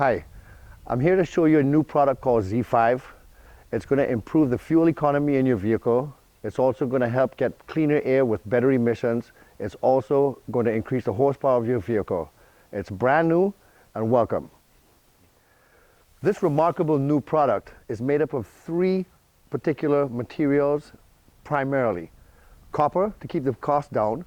Hi, I'm here to show you a new product called Z5. It's going to improve the fuel economy in your vehicle. It's also going to help get cleaner air with better emissions. It's also going to increase the horsepower of your vehicle. It's brand new and welcome. This remarkable new product is made up of three particular materials primarily. Copper to keep the cost down,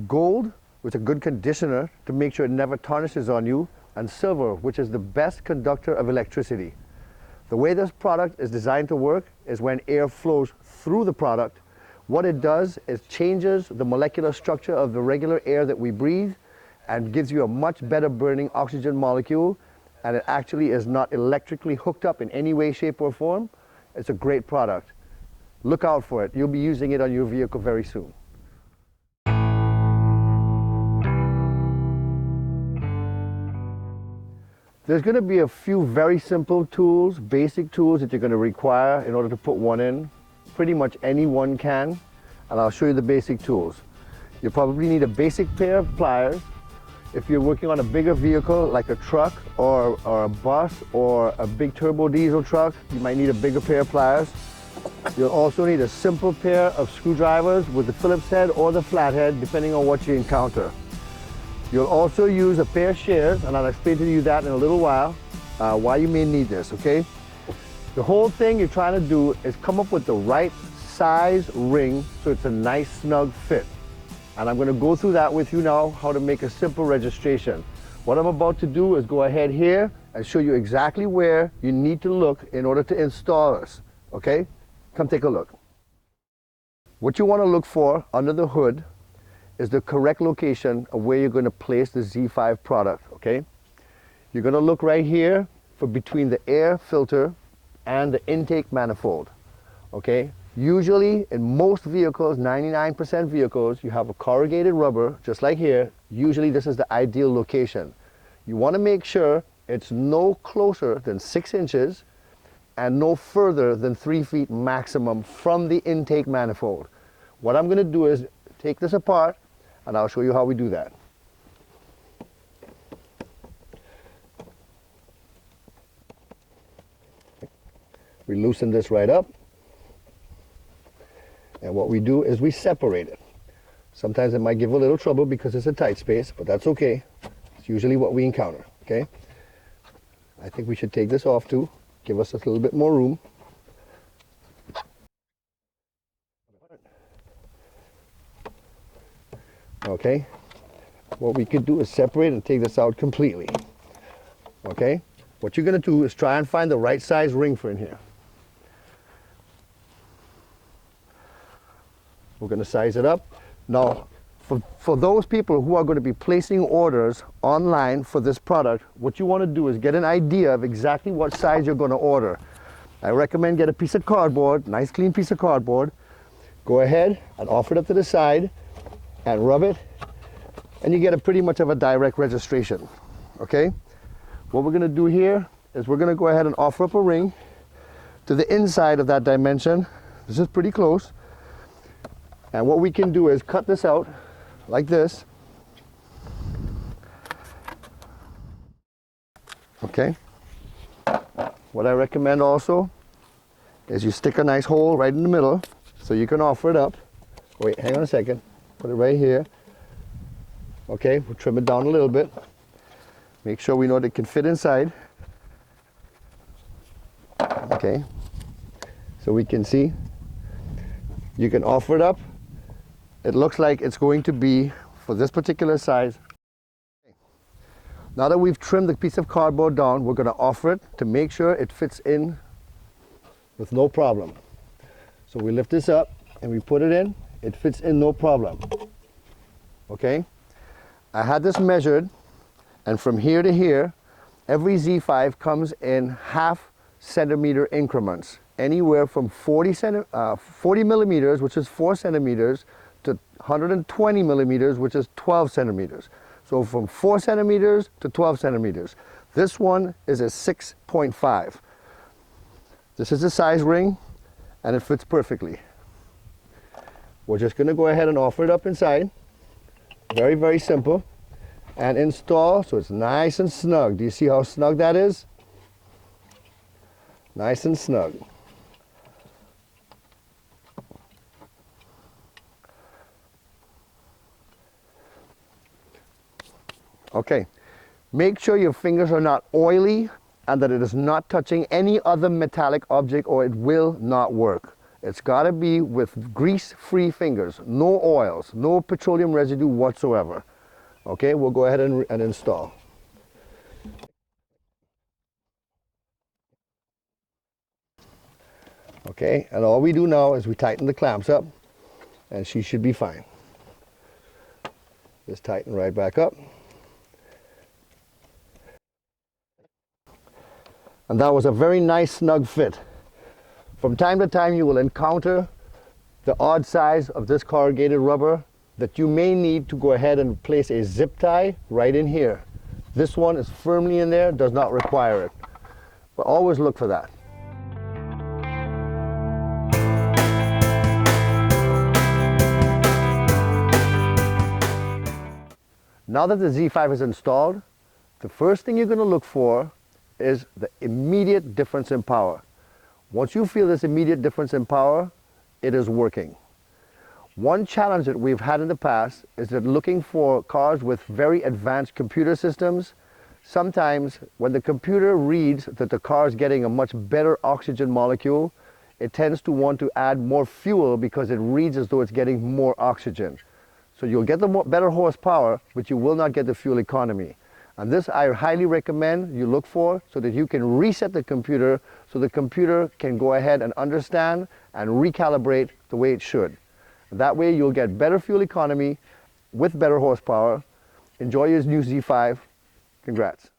gold, which is a good conditioner to make sure it never tarnishes on you, and silver, which is the best conductor of electricity. The way this product is designed to work is when air flows through the product, what it does is changes the molecular structure of the regular air that we breathe and gives you a much better burning oxygen molecule, and it actually is not electrically hooked up in any way, shape, or form. It's a great product. Look out for it. You'll be using it on your vehicle very soon. There's going to be a few very simple tools, basic tools that you're going to require in order to put one in. Pretty much anyone can, and I'll show you the basic tools. You probably need a basic pair of pliers. If you're working on a bigger vehicle like a truck or a bus or a big turbo diesel truck, you might need a bigger pair of pliers. You'll also need a simple pair of screwdrivers with the Phillips head or the flathead, depending on what you encounter. You'll also use a pair of shears, and I'll explain to you that in a little while, why you may need this, okay? The whole thing you're trying to do is come up with the right size ring so it's a nice snug fit. And I'm going to go through that with you now, how to make a simple registration. What I'm about to do is go ahead here and show you exactly where you need to look in order to install this, okay? Come take a look. What you want to look for under the hood is the correct location of where you're going to place the Z5 product, okay? You're going to look right here for between the air filter and the intake manifold, okay? Usually in most vehicles, 99% vehicles, you have a corrugated rubber, just like here. Usually this is the ideal location. You want to make sure it's no closer than 6 inches and no further than 3 feet maximum from the intake manifold. What I'm going to do is take this apart, and I'll show you how we do that. We loosen this right up, and what we do is we separate it. Sometimes it might give a little trouble because it's a tight space, but that's okay. It's usually what we encounter, okay? I think we should take this off too, give us a little bit more room. Okay, what we could do is separate and take this out completely. Okay, what you're going to do is try and find the right size ring for in here. We're going to size it up. Now, for those people who are going to be placing orders online for this product, what you want to do is get an idea of exactly what size you're going to order. I recommend get a piece of cardboard, nice clean piece of cardboard. Go ahead and offer it up to the side and rub it, and you get a pretty much of a direct registration, okay? What we're going to do here is we're going to go ahead and offer up a ring to the inside of that dimension. This is pretty close, and what we can do is cut this out like this, okay? What I recommend also is you stick a nice hole right in the middle so you can offer it up. Wait, hang on a second. Put it right here. Okay, we'll trim it down a little bit. Make sure we know that it can fit inside. Okay, so we can see. You can offer it up. It looks like it's going to be for this particular size. Now that we've trimmed the piece of cardboard down, we're going to offer it to make sure it fits in with no problem. So we lift this up and we put it in. It fits in no problem, okay? I had this measured, and from here to here, every Z5 comes in ½ centimeter increments, anywhere from 40 millimeters, which is 4 centimeters, to 120 millimeters, which is 12 centimeters. So from 4 centimeters to 12 centimeters. This one is a 6.5. This is the size ring, and it fits perfectly. We're just going to go ahead and offer it up inside. Very, very simple. and install so it's nice and snug. Do you see how snug that is? Nice and snug. Okay, make sure your fingers are not oily and that it is not touching any other metallic object or it will not work. It's got to be with grease-free fingers, no oils, no petroleum residue whatsoever. Okay, we'll go ahead and install. Okay, and all we do now is we tighten the clamps up and she should be fine. Just tighten right back up. And that was a very nice snug fit. From time to time you will encounter the odd size of this corrugated rubber that you may need to go ahead and place a zip tie right in here. This one is firmly in there, does not require it. But always look for that. Now that the Z5 is installed, the first thing you're going to look for is the immediate difference in power. Once you feel this immediate difference in power, it is working. One challenge that we've had in the past is that looking for cars with very advanced computer systems, sometimes when the computer reads that the car is getting a much better oxygen molecule, it tends to want to add more fuel because it reads as though it's getting more oxygen. So you'll get the better horsepower, but you will not get the fuel economy. And this I highly recommend you look for so that you can reset the computer so the computer can go ahead and understand and recalibrate the way it should. That way you'll get better fuel economy with better horsepower. Enjoy your new Z5. Congrats.